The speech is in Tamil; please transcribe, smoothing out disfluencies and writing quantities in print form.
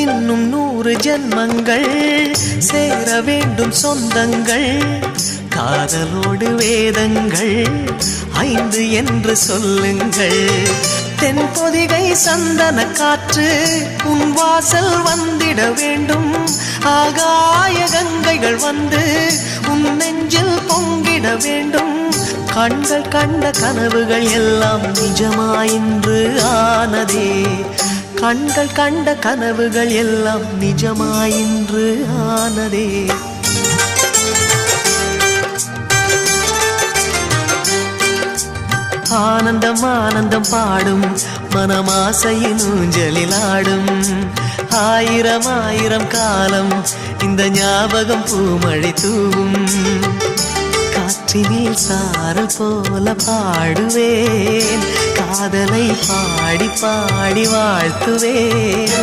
இன்னும் 100 ஜென்மங்கள் சேர வேண்டும் சொந்தங்கள். காதலோடு வேதங்கள் 5 என்று சொல்லுங்கள். தென்பொதிகை சந்தன காற்று உன் வாசல் வந்திட வேண்டும். ஆகாய கங்கைகள் வந்து உன் நெஞ்சில் பொங்கிட வேண்டும். கண்கள் கண்ட கனவுகள் எல்லாம் நிஜமாயின்று ஆனதே. கண்கள் கண்ட கனவுகள் எல்லாம் நிஜமாயின்று ஆனதே. ஆனந்தம் ஆனந்தம் பாடும் மனமாசையின் ஊஞ்சலில் ஆடும். 1000 1000 காலம் இந்த ஞாபகம் பூமழை தூவும். காற்றினில் சாரல் போல பாடுவேன். காதலை பாடி பாடி வாழ்த்துவேன்.